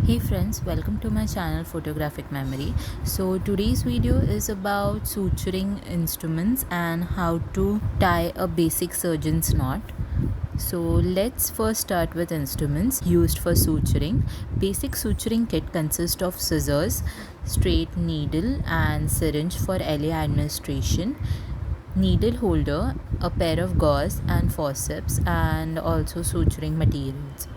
Hey friends, welcome to my channel Photographic Memory. So today's video is about suturing instruments and how to tie a basic surgeon's knot. So let's first start with instruments used for suturing. Basic suturing kit consists of scissors, straight needle and syringe for early administration, needle holder, a pair of gauze and forceps, and also suturing materials.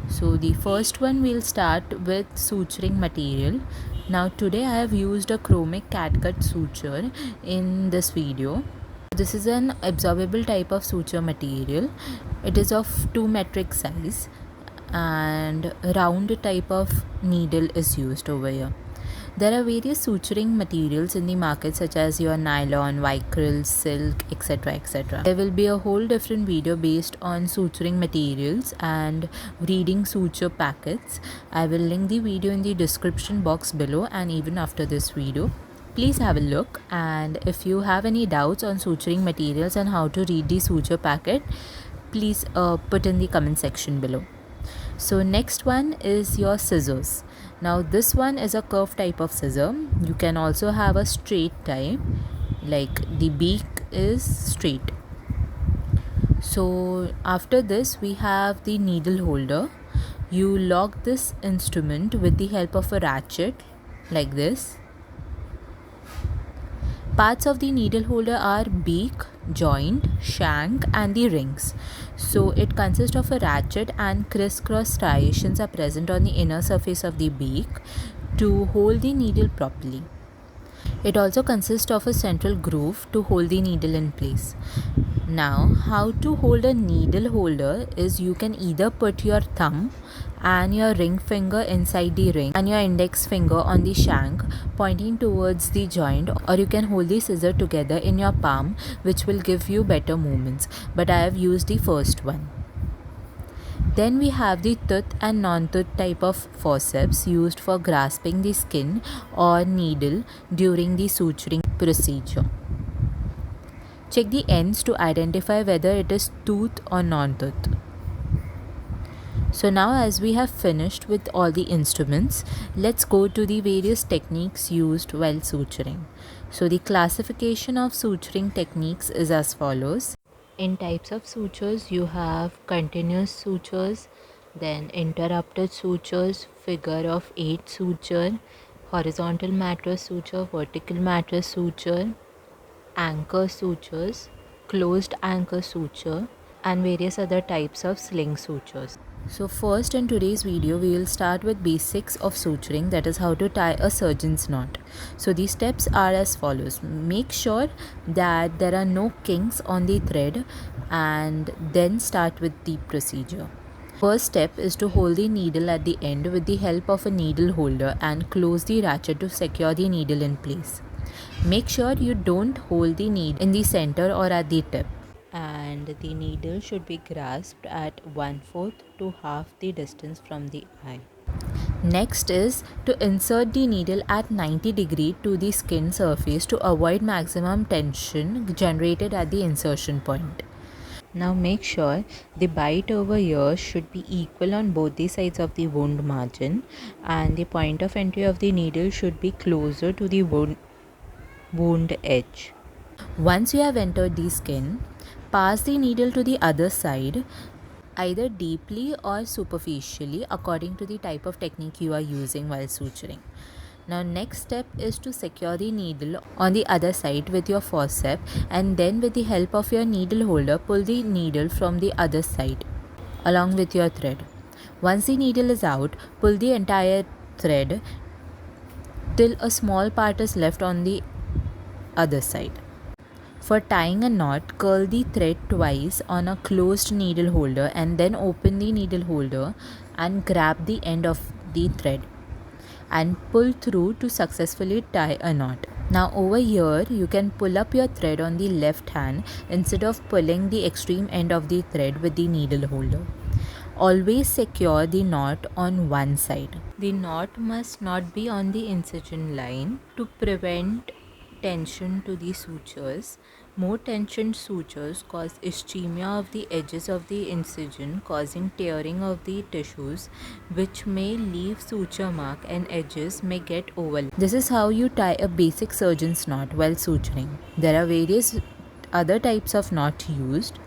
So the first one, we'll start with suturing material. Now today I have used a chromic catgut suture in this video. This is an absorbable type of suture material. It is of 2 metric size and round type of needle is used over here. There are various suturing materials in the market such as your nylon, vicryl, silk, etc. etc. There will be a whole different video based on suturing materials and reading suture packets. I will link the video in the description box below and even after this video. Please have a look, and if you have any doubts on suturing materials and how to read the suture packet, please put in the comment section below. So next one is your scissors. Now this one is a curved type of scissor. You can also have a straight type, like the beak is straight. So after this we have the needle holder. You lock this instrument with the help of a ratchet like this. Parts of the needle holder are beak, joint, shank and the rings. So it consists of a ratchet and crisscross striations are present on the inner surface of the beak to hold the needle properly. It also consists of a central groove to hold the needle in place. Now, how to hold a needle holder is you can either put your thumb and your ring finger inside the ring and your index finger on the shank pointing towards the joint, or you can hold the scissor together in your palm, which will give you better movements, but I have used the first one. Then we have the tooth and non-tooth type of forceps used for grasping the skin or needle during the suturing procedure. Check the ends to identify whether it is tooth or non-tooth. So now, as we have finished with all the instruments, let's go to the various techniques used while suturing. So the classification of suturing techniques is as follows. In types of sutures, you have continuous sutures, then interrupted sutures, figure of 8 suture, horizontal mattress suture, vertical mattress suture, anchor sutures, closed anchor suture, and various other types of sling sutures. So first, in today's video we will start with basics of suturing, that is how to tie a surgeon's knot. So these steps are as follows. Make sure that there are no kinks on the thread and then start with the procedure. First step is to hold the needle at the end with the help of a needle holder and close the ratchet to secure the needle in place. Make sure you don't hold the needle in the center or at the tip, and the needle should be grasped at 1/4 to half the distance from the eye. Next is to insert the needle at 90 degrees to the skin surface to avoid maximum tension generated at the insertion point. Now make sure the bite over here should be equal on both the sides of the wound margin, and the point of entry of the needle should be closer to the wound edge. Once you have entered the skin, pass the needle to the other side, either deeply or superficially according to the type of technique you are using while suturing. Now next step is to secure the needle on the other side with your forceps, and then with the help of your needle holder pull the needle from the other side along with your thread. Once the needle is out, pull the entire thread till a small part is left on the other side. For tying a knot, curl the thread twice on a closed needle holder and then open the needle holder and grab the end of the thread and pull through to successfully tie a knot. Now over here, you can pull up your thread on the left hand instead of pulling the extreme end of the thread with the needle holder. Always secure the knot on one side. The knot must not be on the incision line to prevent tension to the sutures. More tensioned sutures cause ischemia of the edges of the incision, causing tearing of the tissues, which may leave suture mark and edges may get overlapped. This is how you tie a basic surgeon's knot while suturing. There are various other types of knot used.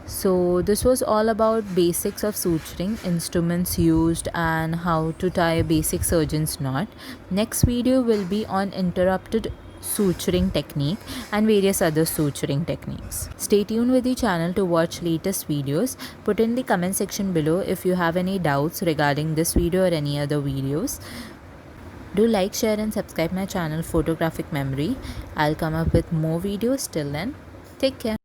So this was all about basics of suturing, instruments used, and how to tie a basic surgeon's knot. Next video will be on interrupted suturing technique and various other suturing techniques. Stay tuned with the channel to watch latest videos. Put in the comment section below if you have any doubts regarding this video or any other videos. Do like, share and subscribe my channel Photographic Memory. I'll come up with more videos. Till then, take care.